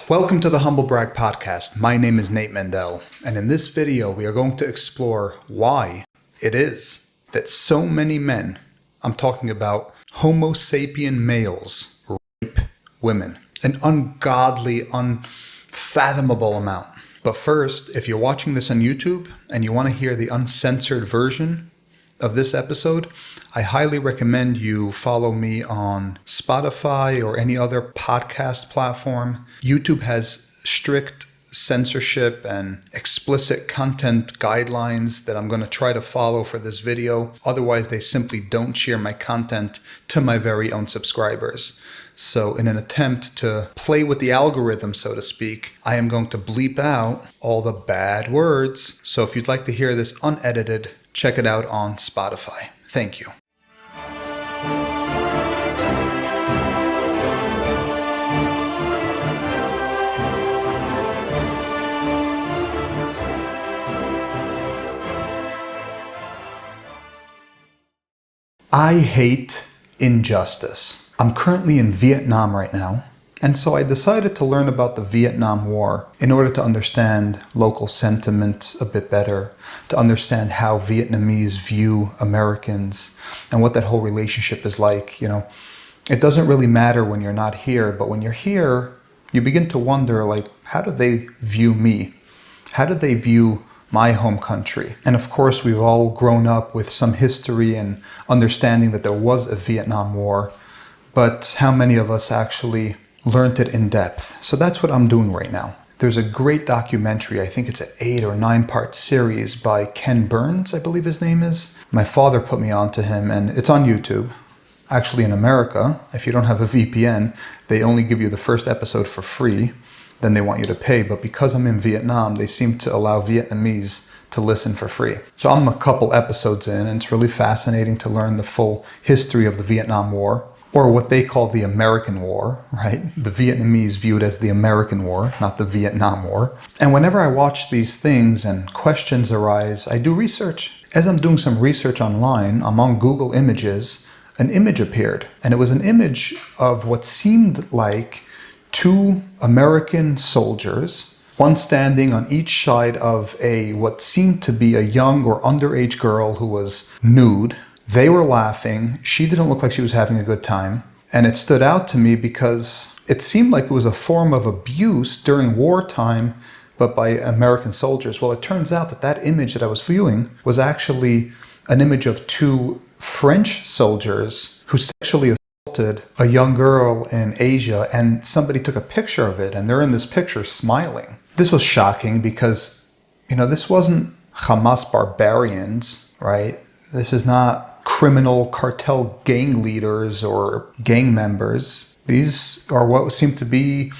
Welcome to the Humble Brag Podcast. My name is Nate Mendel, and in this video we are going to explore why it is that so many men, I'm talking about Homo sapien males, rape women. An ungodly, unfathomable amount. But first, if you're watching this on YouTube and you want to hear the uncensored version of this episode, I highly recommend you follow me on Spotify or any other podcast platform. YouTube has strict censorship and explicit content guidelines that I'm going to try to follow for this video. Otherwise, they simply don't share my content to my very own subscribers. So in an attempt to play with the algorithm, so to speak, I am going to bleep out all the bad words. So if you'd like to hear this unedited, check it out on Spotify. Thank you. I hate injustice. I'm currently in Vietnam right now, and so I decided to learn about the Vietnam War in order to understand local sentiment a bit better, to understand how Vietnamese view Americans and what that whole relationship is like. You know, it doesn't really matter when you're not here, but when you're here, you begin to wonder, like, how do they view me? How do they view my home country? And of course, we've all grown up with some history and understanding that there was a Vietnam War, but how many of us actually learned it in depth? So that's what I'm doing right now. There's a great documentary, I think it's an 8 or 9 part series by Ken Burns, I believe his name is. My father put me onto him, and it's on YouTube. Actually, in America, if you don't have a VPN, they only give you the first episode for free. Then they want you to pay. But because I'm in Vietnam, they seem to allow Vietnamese to listen for free. So I'm a couple episodes in, and it's really fascinating to learn the full history of the Vietnam War, or what they call the American War, right? The Vietnamese view it as the American War, not the Vietnam War. And whenever I watch these things and questions arise, I do research. As I'm doing some research online, I'm on Google Images, an image appeared. And it was an image of what seemed like 2 American soldiers, one standing on each side of what seemed to be a young or underage girl who was nude. They were laughing. She didn't look like she was having a good time. And it stood out to me because it seemed like it was a form of abuse during wartime, but by American soldiers. Well, it turns out that that image that I was viewing was actually an image of 2 French soldiers who sexually assaulted a young girl in Asia, and somebody took a picture of it, and they're in this picture smiling. This was shocking because, this wasn't Hamas barbarians, right? This is not criminal cartel gang leaders or gang members. These are what seem to be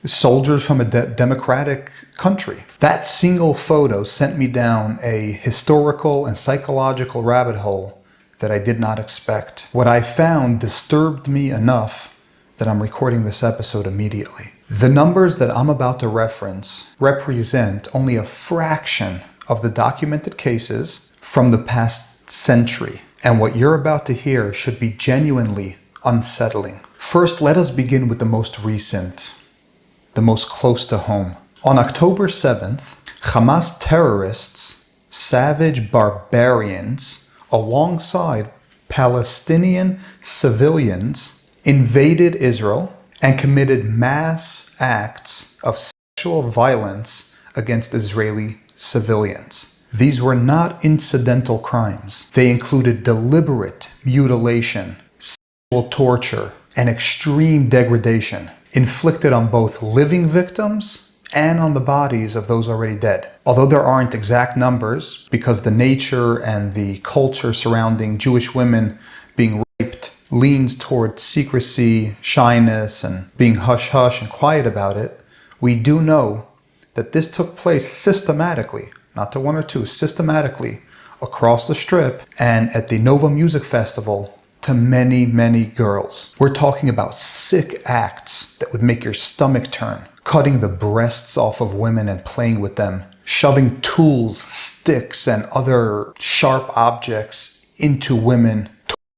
soldiers from a democratic country. That single photo sent me down a historical and psychological rabbit hole that I did not expect. What I found disturbed me enough that I'm recording this episode immediately. The numbers that I'm about to reference represent only a fraction of the documented cases from the past century. And what you're about to hear should be genuinely unsettling. First, let us begin with the most recent, the most close to home. On October 7th, Hamas terrorists, savage barbarians, alongside Palestinian civilians, invaded Israel and committed mass acts of sexual violence against Israeli civilians. These were not incidental crimes. They included deliberate mutilation, sexual torture, and extreme degradation inflicted on both living victims and on the bodies of those already dead. Although there aren't exact numbers, because the nature and the culture surrounding Jewish women being raped leans toward secrecy, shyness, and being hush-hush and quiet about it, we do know that this took place systematically, not to 1 or 2, systematically across the strip and at the Nova Music Festival to many, many girls. We're talking about sick acts that would make your stomach turn. Cutting the breasts off of women and playing with them. Shoving tools, sticks, and other sharp objects into women.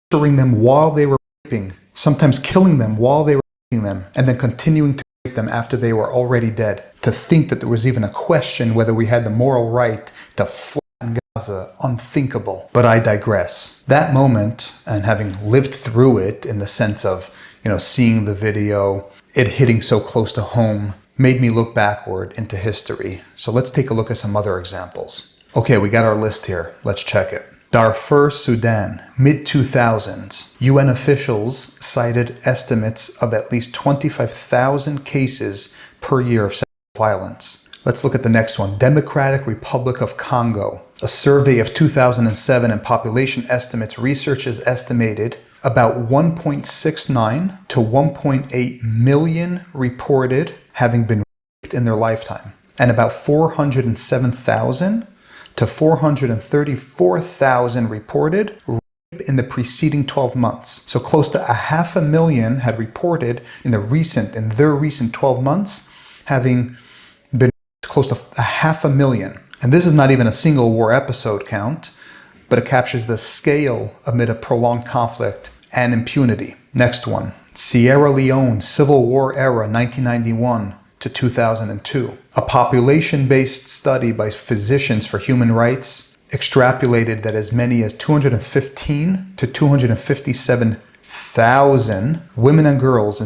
Torturing them while they were raping. Sometimes killing them while they were raping them. And then continuing to rape them after they were already dead. To think that there was even a question whether we had the moral right to flatten Gaza, unthinkable. But I digress. That moment, and having lived through it in the sense of, seeing the video, it hitting so close to home, made me look backward into history. So let's take a look at some other examples. Okay, we got our list here. Let's check it. Darfur, Sudan, mid-2000s. UN officials cited estimates of at least 25,000 cases per year of sexual violence. Let's look at the next one. Democratic Republic of Congo. A survey of 2007 and population estimates, researchers estimated about 1.69 to 1.8 million reported having been raped in their lifetime, and about 407,000 to 434,000 reported rape in the preceding 12 months. So close to 500,000 had reported in their recent 12 months having been close to 500,000. And this is not even a single war episode count, but it captures the scale amid a prolonged conflict and impunity. Next one, Sierra Leone, Civil War era, 1991 to 2002. A population-based study by Physicians for Human Rights extrapolated that as many as 215 to 257,000 women and girls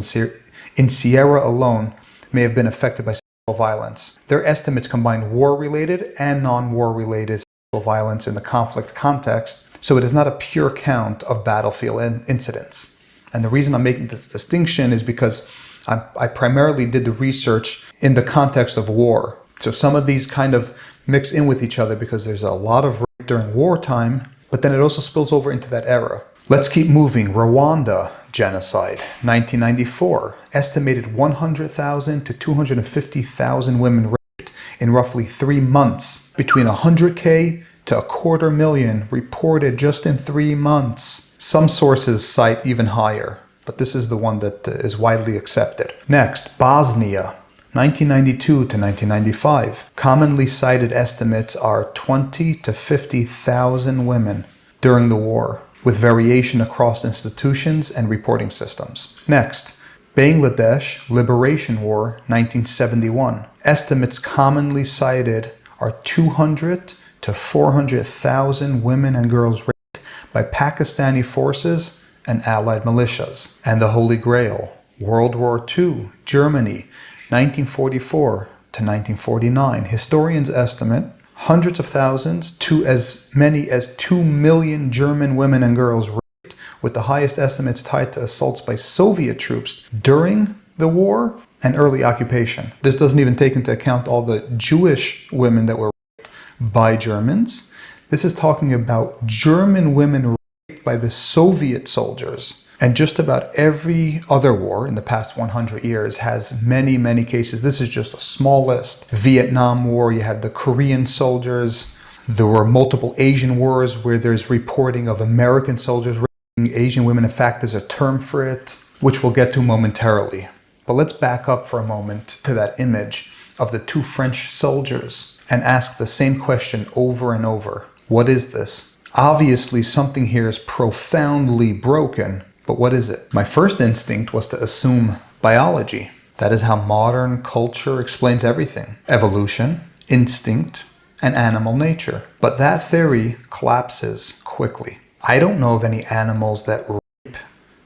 in Sierra alone may have been affected by sexual violence. Their estimates combine war-related and non-war-related sexual violence in the conflict context, so it is not a pure count of battlefield incidents. And the reason I'm making this distinction is because I primarily did the research in the context of war. So some of these kind of mix in with each other because there's a lot of rape during wartime, but then it also spills over into that era. Let's keep moving. Rwanda genocide, 1994. Estimated 100,000 to 250,000 women raped in roughly 3 months. Between 100K to 250,000 reported just in 3 months. Some sources cite even higher, but this is the one that is widely accepted. Next, Bosnia, 1992 to 1995. Commonly cited estimates are 20 to 50,000 women during the war, with variation across institutions and reporting systems. Next, Bangladesh Liberation War, 1971. Estimates commonly cited are 200 to 400,000 women and girls raped by Pakistani forces and allied militias. And the Holy Grail, World War II, Germany, 1944 to 1949. Historians estimate hundreds of thousands to as many as 2 million German women and girls raped, with the highest estimates tied to assaults by Soviet troops during the war and early occupation. This doesn't even take into account all the Jewish women that were raped by Germans. This is talking about German women raped by the Soviet soldiers. And just about every other war in the past 100 years has many, many cases. This is just a small list. Vietnam War, you have the Korean soldiers. There were multiple Asian wars where there's reporting of American soldiers raping Asian women. In fact, there's a term for it, which we'll get to momentarily. But let's back up for a moment to that image of the 2 French soldiers and ask the same question over and over. What is this? Obviously, something here is profoundly broken. But what is it? My first instinct was to assume biology. That is how modern culture explains everything. Evolution, instinct, and animal nature. But that theory collapses quickly. I don't know of any animals that rape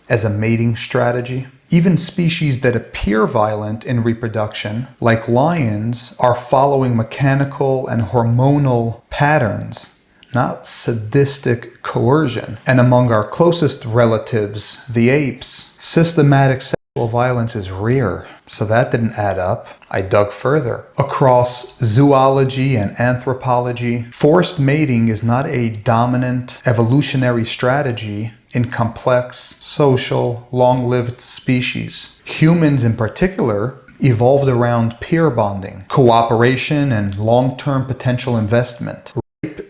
as a mating strategy. Even species that appear violent in reproduction, like lions, are following mechanical and hormonal patterns, not sadistic coercion. And among our closest relatives, the apes, systematic sexual violence is rare. So that didn't add up. I dug further. Across zoology and anthropology, forced mating is not a dominant evolutionary strategy in complex, social, long-lived species. Humans in particular evolved around peer bonding, cooperation, and long-term potential investment.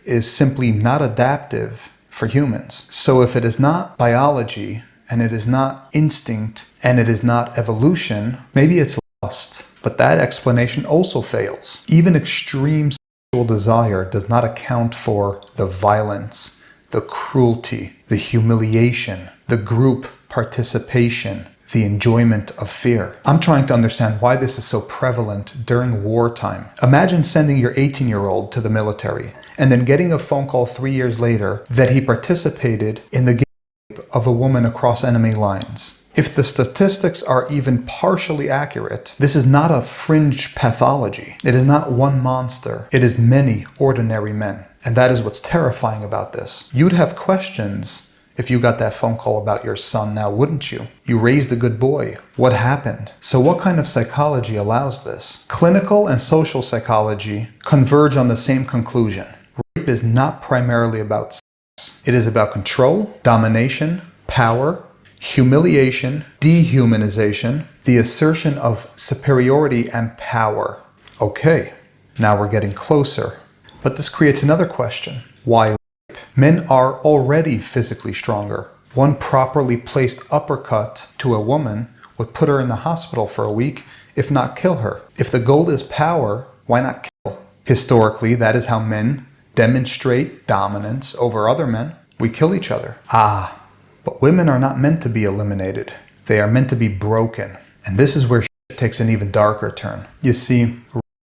Is simply not adaptive for humans. So if it is not biology, and it is not instinct, and it is not evolution, maybe it's lust. But that explanation also fails. Even extreme sexual desire does not account for the violence, the cruelty, the humiliation, the group participation, the enjoyment of fear. I'm trying to understand why this is so prevalent during wartime. Imagine sending your 18-year-old to the military and then getting a phone call 3 years later that he participated in the rape of a woman across enemy lines. If the statistics are even partially accurate, this is not a fringe pathology. It is not one monster. It is many ordinary men. And that is what's terrifying about this. You'd have questions if you got that phone call about your son now, wouldn't you? You raised a good boy. What happened? So what kind of psychology allows this? Clinical and social psychology converge on the same conclusion. Rape is not primarily about sex. It is about control, domination, power, humiliation, dehumanization, the assertion of superiority and power. Okay, now we're getting closer. But this creates another question. Why? Men are already physically stronger. One properly placed uppercut to a woman would put her in the hospital for a week, if not kill her. If the goal is power, why not kill? Historically, that is how men demonstrate dominance over other men. We kill each other. But women are not meant to be eliminated. They are meant to be broken. And this is where shit takes an even darker turn. You see,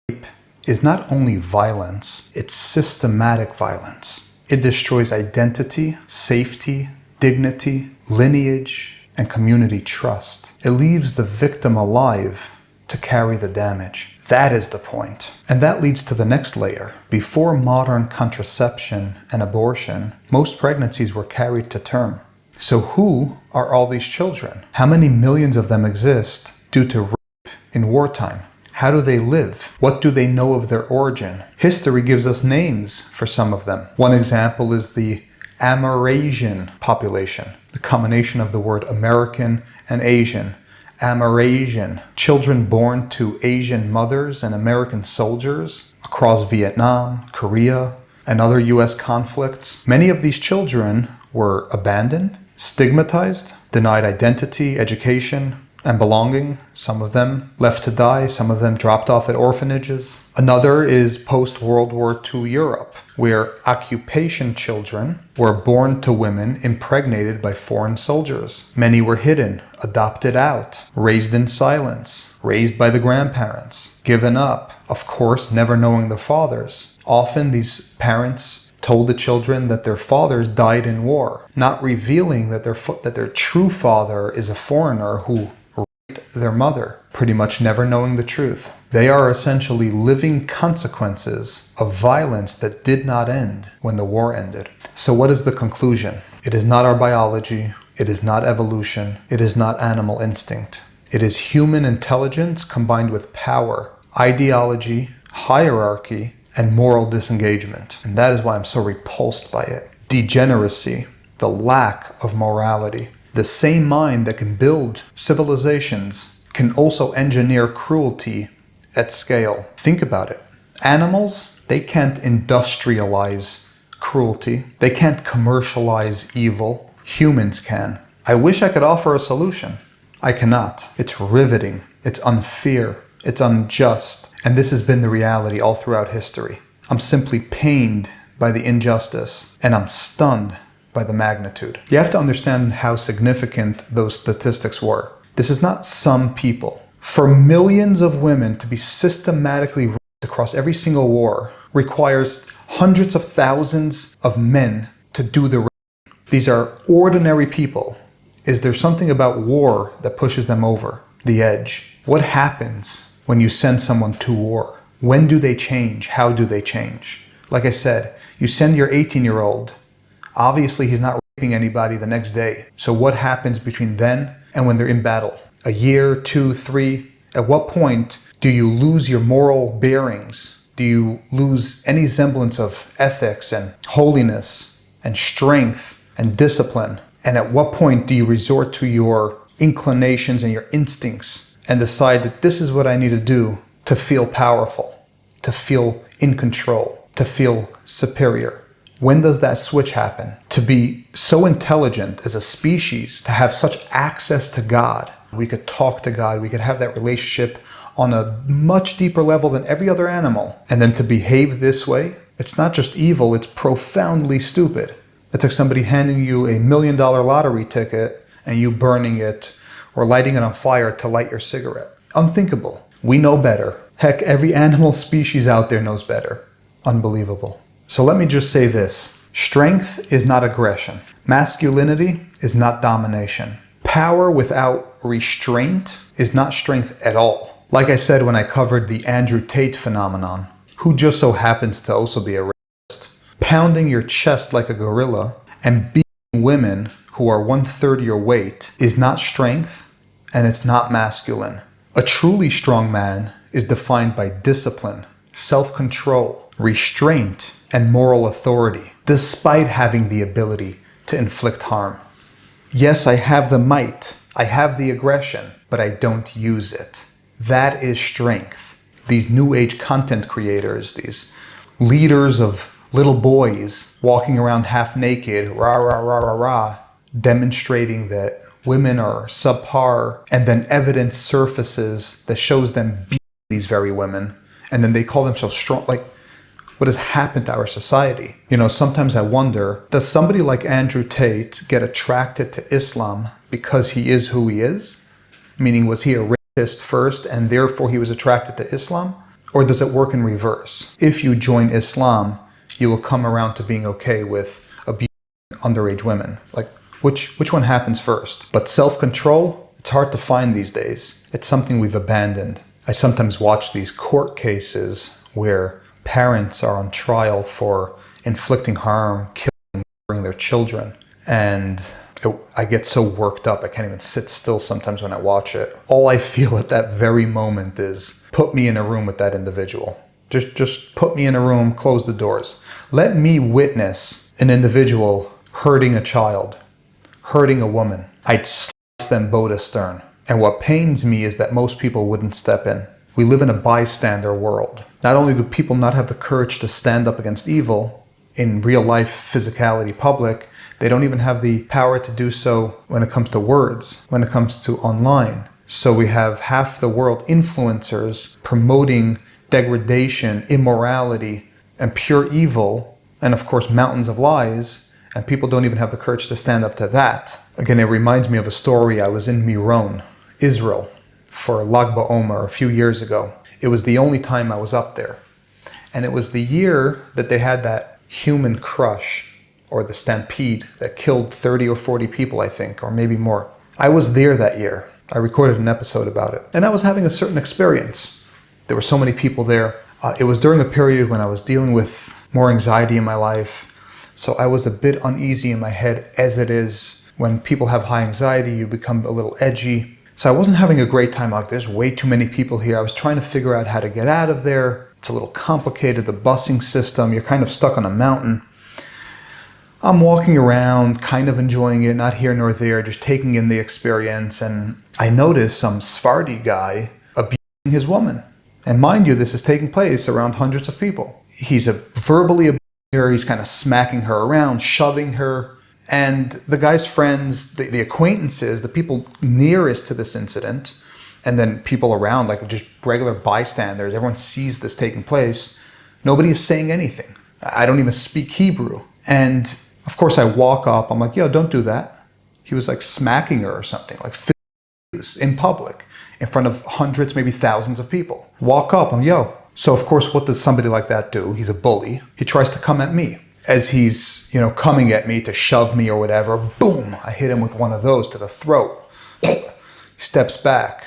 rape is not only violence, it's systematic violence. It destroys identity, safety, dignity, lineage, and community trust. It leaves the victim alive to carry the damage. That is the point. And that leads to the next layer. Before modern contraception and abortion, most pregnancies were carried to term. So who are all these children? How many millions of them exist due to rape in wartime? How do they live? What do they know of their origin? History gives us names for some of them. One example is the Amerasian population, the combination of the word American and Asian. Amerasian, children born to Asian mothers and American soldiers across Vietnam, Korea, and other US conflicts. Many of these children were abandoned, stigmatized, denied identity, education, and belonging. Some of them left to die, some of them dropped off at orphanages. Another is post-World War II Europe, where occupation children were born to women impregnated by foreign soldiers. Many were hidden, adopted out, raised in silence, raised by the grandparents, given up, of course, never knowing the fathers. Often these parents told the children that their fathers died in war, not revealing that their true father is a foreigner who raped their mother, pretty much never knowing the truth. They are essentially living consequences of violence that did not end when the war ended. So what is the conclusion? It is not our biology, it is not evolution, it is not animal instinct. It is human intelligence combined with power, ideology, hierarchy, and moral disengagement. And that is why I'm so repulsed by it. Degeneracy, the lack of morality. The same mind that can build civilizations can also engineer cruelty at scale. Think about it. Animals, they can't industrialize cruelty. They can't commercialize evil. Humans can. I wish I could offer a solution. I cannot. It's riveting. It's unfair. It's unjust. And this has been the reality all throughout history. I'm simply pained by the injustice, and I'm stunned by the magnitude. You have to understand how significant those statistics were. This is not some people. For millions of women to be systematically raped across every single war requires hundreds of thousands of men to do the rape. These are ordinary people. Is there something about war that pushes them over the edge? What happens when you send someone to war? When do they change? How do they change? Like I said, you send your 18-year-old. Obviously, he's not raping anybody the next day. So what happens between then and when they're in battle? A year, 2, 3? At what point do you lose your moral bearings? Do you lose any semblance of ethics and holiness and strength and discipline? And at what point do you resort to your inclinations and your instincts and decide that this is what I need to do to feel powerful, to feel in control, to feel superior? When does that switch happen? To be so intelligent as a species, to have such access to God, we could talk to God, we could have that relationship on a much deeper level than every other animal. And then to behave this way, it's not just evil, it's profoundly stupid. It's like somebody handing you $1 million lottery ticket and you burning it or lighting it on fire to light your cigarette. Unthinkable. We know better. Heck, every animal species out there knows better. Unbelievable. So let me just say this. Strength is not aggression. Masculinity is not domination. Power without restraint is not strength at all. Like I said when I covered the Andrew Tate phenomenon, who just so happens to also be a rapist, pounding your chest like a gorilla and beating women who are 1/3 your weight is not strength, and it's not masculine. A truly strong man is defined by discipline, self-control, restraint, and moral authority, despite having the ability to inflict harm. Yes, I have the might, I have the aggression, but I don't use it. That is strength. These new age content creators, these leaders of little boys walking around half naked, rah, rah, rah, rah, rah, demonstrating that women are subpar, and then evidence surfaces that shows them beating these very women, and then they call themselves strong. Like, what has happened to our society? You know, sometimes I wonder, does somebody like Andrew Tate get attracted to Islam because he is who he is? Meaning, was he a rapist first and therefore he was attracted to Islam? Or does it work in reverse? If you join Islam, you will come around to being okay with abusing underage women. Like, which one happens first? But self-control, it's hard to find these days. It's something we've abandoned. I sometimes watch these court cases where parents are on trial for inflicting harm, killing, murdering their children. And I get so worked up, I can't even sit still sometimes when I watch it. All I feel at that very moment is, put me in a room with that individual. Just put me in a room, close the doors. Let me witness an individual hurting a child, hurting a woman. I'd slice them both astern. And what pains me is that most people wouldn't step in. We live in a bystander world. Not only do people not have the courage to stand up against evil in real life physicality public, they don't even have the power to do so when it comes to words, when it comes to online. So we have half the world influencers promoting degradation, immorality, and pure evil, and of course mountains of lies, and people don't even have the courage to stand up to that. Again, it reminds me of a story. I was in Meron, Israel, for Lag BaOmer a few years ago. It was the only time I was up there. And it was the year that they had that human crush, or the stampede, that killed 30 or 40 people, I think, or maybe more. I was there that year. I recorded an episode about it. And I was having a certain experience. There were so many people there. It was during a period when I was dealing with more anxiety in my life. So I was a bit uneasy in my head, as it is. When people have high anxiety, you become a little edgy. So I wasn't having a great time. Like, there's way too many people here. I was trying to figure out how to get out of there. It's a little complicated, the busing system. You're kind of stuck on a mountain. I'm walking around, kind of enjoying it, not here nor there, just taking in the experience. And I noticed some Sephardi guy abusing his woman. And mind you, this is taking place around hundreds of people. He's verbally abusing her. He's kind of smacking her around, shoving her. And the guy's friends, the acquaintances, the people nearest to this incident, and then people around, like just regular bystanders, everyone sees this taking place. Nobody is saying anything. I don't even speak Hebrew. And of course I walk up, I'm like, yo, don't do that. He was like smacking her or something, like in public, in front of hundreds, maybe thousands of people. Walk up, I'm yo. So of course, what does somebody like that do? He's a bully. He tries to come at me. As he's, coming at me to shove me or whatever, boom, I hit him with one of those to the throat. He steps back,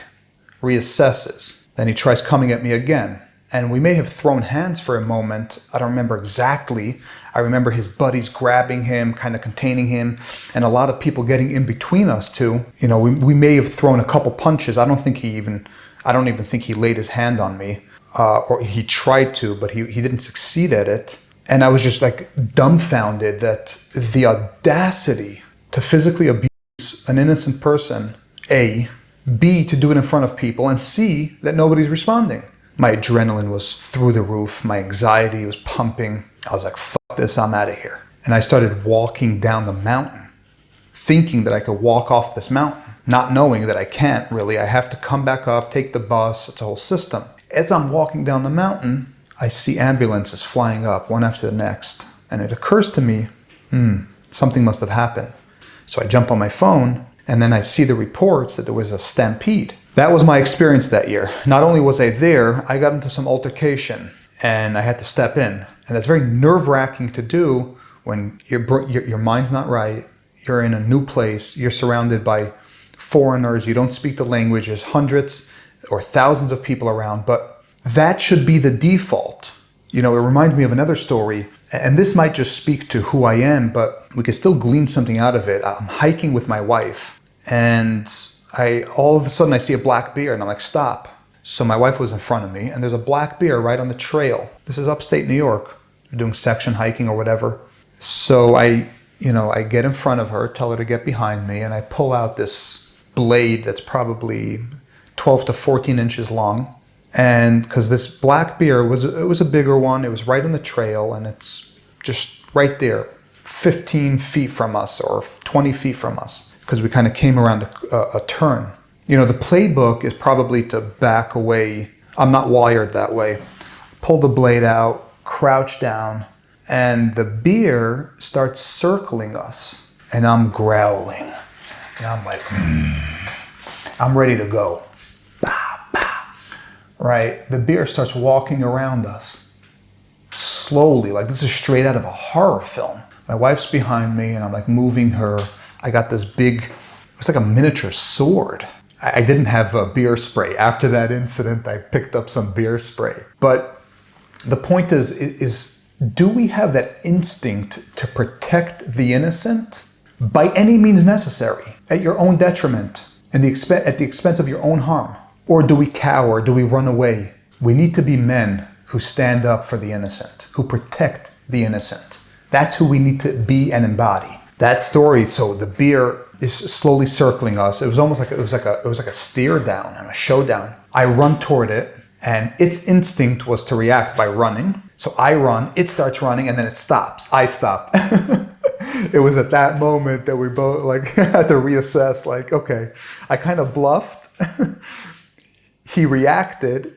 reassesses. Then he tries coming at me again. And we may have thrown hands for a moment. I don't remember exactly. I remember his buddies grabbing him, kind of containing him, and a lot of people getting in between us too. We may have thrown a couple punches. I don't even think he laid his hand on me, or he tried to, but he didn't succeed at it. And I was just like dumbfounded that the audacity to physically abuse an innocent person, A, B, to do it in front of people, and C, that nobody's responding. My adrenaline was through the roof. My anxiety was pumping. I was like, fuck this, I'm out of here. And I started walking down the mountain, thinking that I could walk off this mountain, not knowing that I can't really. I have to come back up, take the bus. It's a whole system. As I'm walking down the mountain, I see ambulances flying up one after the next. And it occurs to me, something must have happened. So I jump on my phone And then I see the reports that there was a stampede. That was my experience that year. Not only was I there, I got into some altercation and I had to step in. And that's very nerve-wracking to do when your mind's not right, you're in a new place, you're surrounded by foreigners, you don't speak the language, there's hundreds or thousands of people around, but that should be the default. It reminds me of another story, and this might just speak to who I am, but we can still glean something out of it. I'm hiking with my wife, and all of a sudden I see a black bear, and I'm like, stop. So my wife was in front of me, and there's a black bear right on the trail. This is upstate New York. We're doing section hiking or whatever. So I get in front of her, tell her to get behind me, and I pull out this blade that's probably 12 to 14 inches long. And because this black bear it was a bigger one, it was right on the trail, and it's just right there, 15 feet from us or 20 feet from us, because we kind of came around a turn. The playbook is probably to back away. I'm not wired that way. Pull the blade out, crouch down, and the bear starts circling us, and I'm growling, and I'm like, I'm ready to go. Right? The bear starts walking around us slowly, like this is straight out of a horror film. My wife's behind me, and I'm like moving her. I got this big, it's like a miniature sword. I didn't have a beer spray. After that incident, I picked up some beer spray. But the point is do we have that instinct to protect the innocent by any means necessary, at your own detriment, and at the expense of your own harm? Or do we cower? Do we run away? We need to be men who stand up for the innocent, who protect the innocent. That's who we need to be and embody. That story, so the bear is slowly circling us. It was almost like it was like a stare down and a showdown. I run toward it, and its instinct was to react by running. So I run, it starts running, and then it stops. I stop. It was at that moment that we both had to reassess, okay, I kind of bluffed. He reacted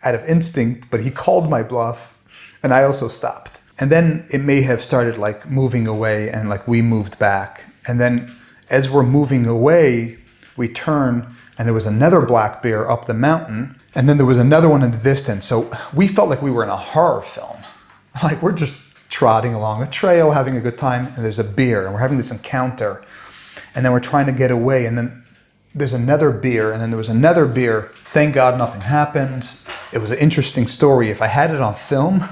out of instinct, but he called my bluff, and I also stopped. And then it may have started moving away, and we moved back. And then as we're moving away, we turn, and there was another black bear up the mountain, and then there was another one in the distance. So we felt like we were in a horror film. We're just trotting along a trail, having a good time, and there's a bear, and we're having this encounter. And then we're trying to get away, and then there's another beer, and then there was another beer. Thank God nothing happened. It was an interesting story. If I had it on film,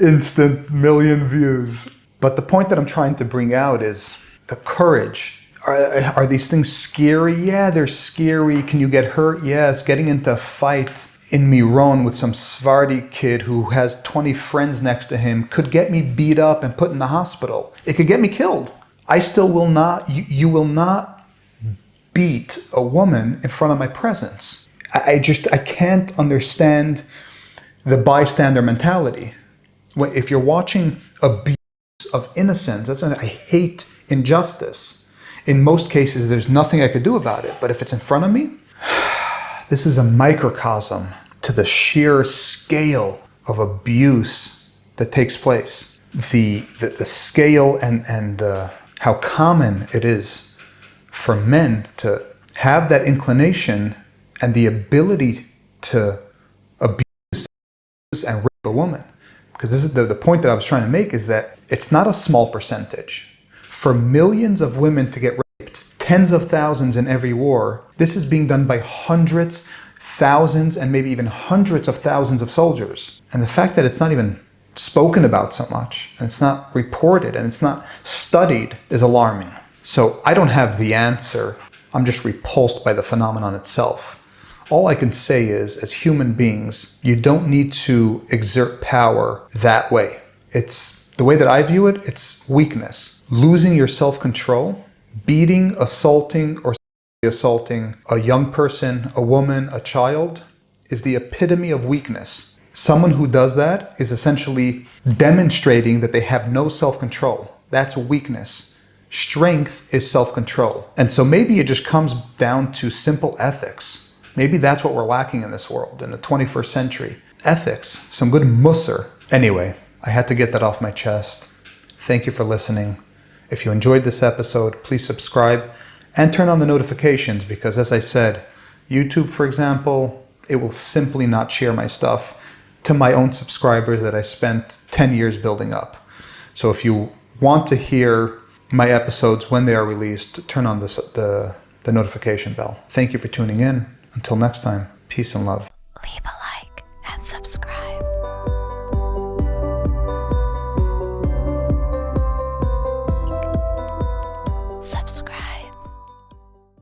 instant million views. But the point that I'm trying to bring out is the courage. Are these things scary? Yeah, they're scary. Can you get hurt? Yes. Getting into a fight in Miron with some Sephardi kid who has 20 friends next to him could get me beat up and put in the hospital. It could get me killed. I still will not, you will not beat a woman in front of my presence. I can't understand the bystander mentality. If you're watching abuse of innocence, I hate injustice. In most cases, there's nothing I could do about it. But if it's in front of me, this is a microcosm to the sheer scale of abuse that takes place. The scale and how common it is for men to have that inclination and the ability to abuse and rape a woman. Because this is the point that I was trying to make, is that it's not a small percentage. For millions of women to get raped, tens of thousands in every war, this is being done by hundreds, thousands, and maybe even hundreds of thousands of soldiers. And the fact that it's not even spoken about so much, and it's not reported, and it's not studied, is alarming. So I don't have the answer. I'm just repulsed by the phenomenon itself. All I can say is, as human beings, you don't need to exert power that way. It's the way that I view it, it's weakness. Losing your self-control, beating, assaulting, or assaulting a young person, a woman, a child, is the epitome of weakness. Someone who does that is essentially demonstrating that they have no self-control. That's weakness. Strength is self-control. And so maybe it just comes down to simple ethics. Maybe that's what we're lacking in this world, in the 21st century. Ethics, some good musser. Anyway, I had to get that off my chest. Thank you for listening. If you enjoyed this episode, please subscribe and turn on the notifications because, as I said, YouTube, for example, it will simply not share my stuff to my own subscribers that I spent 10 years building up. So if you want to hear my episodes when they are released, turn on the notification bell. Thank you for tuning in. Until next time, peace and love. Leave a like and subscribe. Subscribe.